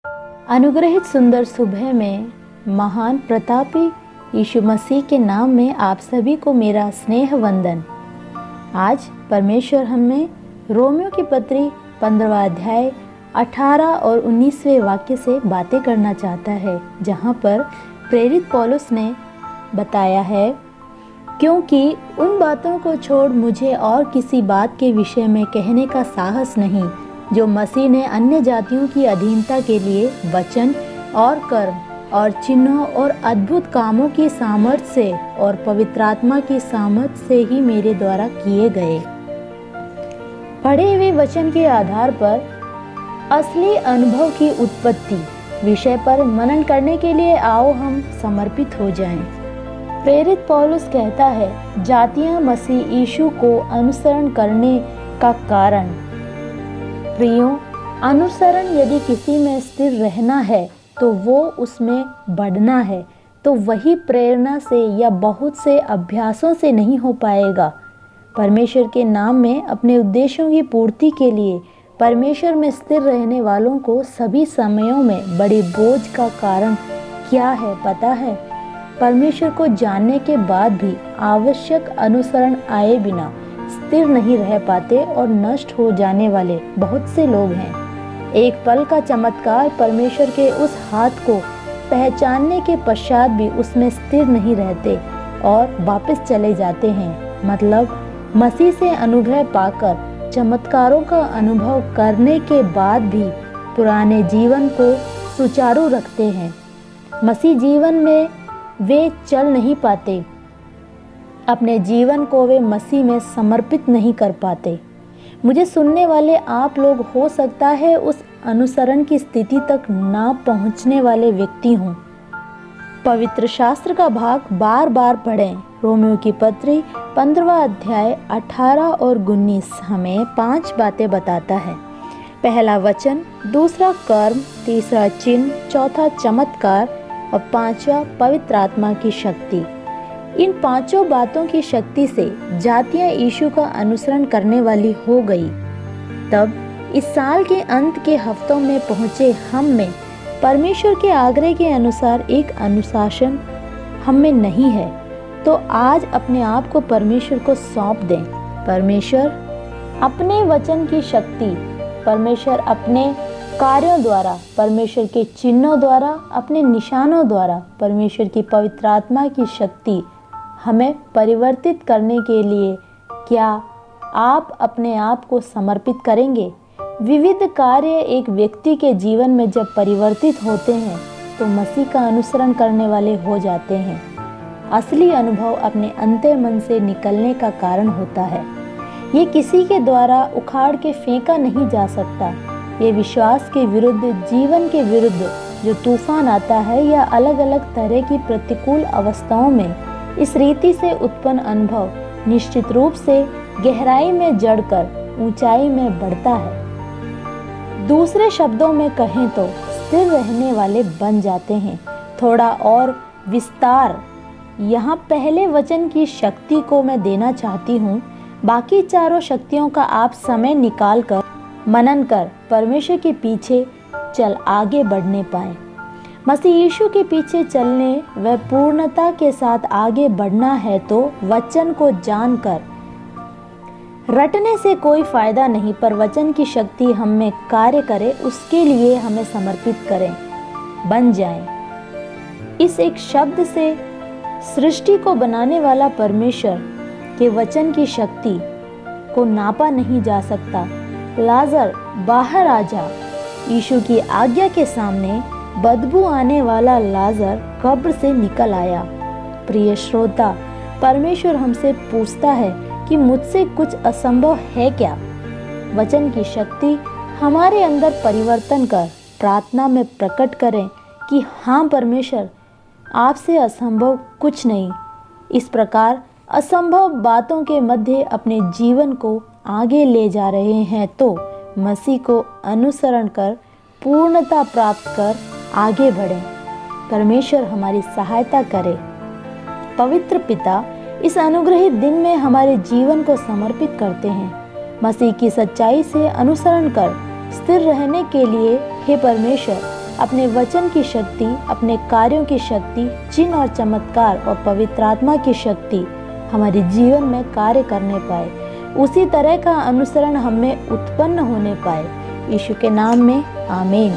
अनुग्रहित सुंदर सुबह में महान प्रतापी यीशु मसीह के नाम में आप सभी को मेरा स्नेह वंदन। आज परमेश्वर हमें रोमियो की पत्री 15वां अध्याय 18 और 19वें वाक्य से बातें करना चाहता है, जहाँ पर प्रेरित पौलुस ने बताया है, क्योंकि उन बातों को छोड़ मुझे और किसी बात के विषय में कहने का साहस नहीं जो मसीह ने अन्य जातियों की अधीनता के लिए वचन और कर्म और चिन्हों और अद्भुत कामों की सामर्थ से और पवित्र आत्मा की सामर्थ से ही मेरे द्वारा किए गए। पढ़े हुए वचन के आधार पर असली अनुभव की उत्पत्ति विषय पर मनन करने के लिए आओ हम समर्पित हो जाएं। प्रेरित पौलुस कहता है, जातियां मसीह यीशु को अनुसरण करने का कारण। प्रियों, अनुसरण यदि किसी में स्थिर रहना है तो वो उसमें बढ़ना है, तो वही प्रेरणा से या बहुत से अभ्यासों से नहीं हो पाएगा। परमेश्वर के नाम में अपने उद्देश्यों की पूर्ति के लिए परमेश्वर में स्थिर रहने वालों को सभी समयों में बड़ी बोझ का कारण क्या है पता है? परमेश्वर को जानने के बाद भी आवश्यक अनुसरण आए बिना स्थिर नहीं रह पाते और नष्ट हो जाने वाले बहुत से लोग हैं। एक पल का चमत्कार परमेश्वर के उस हाथ को पहचानने के पश्चात भी उसमें स्थिर नहीं रहते और वापस चले जाते हैं। मतलब मसीह से अनुग्रह पाकर चमत्कारों का अनुभव करने के बाद भी पुराने जीवन को सुचारू रखते हैं। मसीह जीवन में वे चल नहीं पाते, अपने जीवन को वे मसीह में समर्पित नहीं कर पाते। मुझे सुनने वाले आप लोग हो सकता है उस अनुसरण की स्थिति तक ना पहुंचने वाले व्यक्ति हों। पवित्र शास्त्र का भाग बार बार पढ़ें। रोमियो की पत्री 15वां अध्याय 18 और 19 हमें 5 बातें बताता है। पहला वचन, दूसरा कर्म, तीसरा चिन्ह, चौथा चमत्कार और 5वां पवित्र आत्मा की शक्ति। इन 5 बातों की शक्ति से जातियां यीशु का अनुसरण करने वाली हो गई। तब इस साल के अंत के हफ्तों में पहुंचे हम में परमेश्वर के आग्रह के अनुसार एक अनुशासन हम में नहीं है, तो आज अपने आप को परमेश्वर को सौंप दें। परमेश्वर अपने वचन की शक्ति, परमेश्वर अपने कार्यों द्वारा, परमेश्वर के चिन्हों द्वारा, अपने निशानों द्वारा, परमेश्वर की पवित्र आत्मा की शक्ति हमें परिवर्तित करने के लिए क्या आप अपने आप को समर्पित करेंगे? विविध कार्य एक व्यक्ति के जीवन में जब परिवर्तित होते हैं तो मसीह का अनुसरण करने वाले हो जाते हैं। असली अनुभव अपने अंतः मन से निकलने का कारण होता है। ये किसी के द्वारा उखाड़ के फेंका नहीं जा सकता। ये विश्वास के विरुद्ध, जीवन के विरुद्ध जो तूफान आता है या अलग अलग तरह की प्रतिकूल अवस्थाओं में इस रीति से उत्पन्न अनुभव निश्चित रूप से गहराई में जड़कर ऊंचाई में बढ़ता है। दूसरे शब्दों में कहें तो स्थिर रहने वाले बन जाते हैं। थोड़ा और विस्तार यहाँ पहले वचन की शक्ति को मैं देना चाहती हूँ। बाकी चारों शक्तियों का आप समय निकाल कर मनन कर परमेश्वर के पीछे चल आगे बढ़ने पाएं। मसीह यीशु के पीछे चलने व पूर्णता के साथ आगे बढ़ना है तो वचन को जानकर रटने से कोई फायदा नहीं, पर वचन की शक्ति हम में कार्य करे उसके लिए हमें समर्पित करें, बन जाएं। इस एक शब्द से सृष्टि को बनाने वाला परमेश्वर के वचन की शक्ति को नापा नहीं जा सकता। लाजर बाहर आ जा। यीशु की आज्ञा के सामने बदबू आने वाला लाजर कब्र से निकल आया। प्रिय श्रोता, परमेश्वर हमसे पूछता है कि मुझसे कुछ असंभव है क्या? वचन की शक्ति हमारे अंदर परिवर्तन कर प्रार्थना में प्रकट करें कि हाँ परमेश्वर, आपसे असंभव कुछ नहीं। इस प्रकार असंभव बातों के मध्य अपने जीवन को आगे ले जा रहे हैं तो मसीह को अनुसरण कर पूर्णता प्राप्त कर आगे बढ़ें। परमेश्वर हमारी सहायता करे। पवित्र पिता, इस अनुग्रहित दिन में हमारे जीवन को समर्पित करते हैं। मसीह की सच्चाई से अनुसरण कर स्थिर रहने के लिए हे परमेश्वर अपने वचन की शक्ति, अपने कार्यों की शक्ति, चिन्ह और चमत्कार और पवित्र आत्मा की शक्ति हमारे जीवन में कार्य करने पाए, उसी तरह का अनुसरण हमें उत्पन्न होने पाए। यीशु के नाम में आमीन।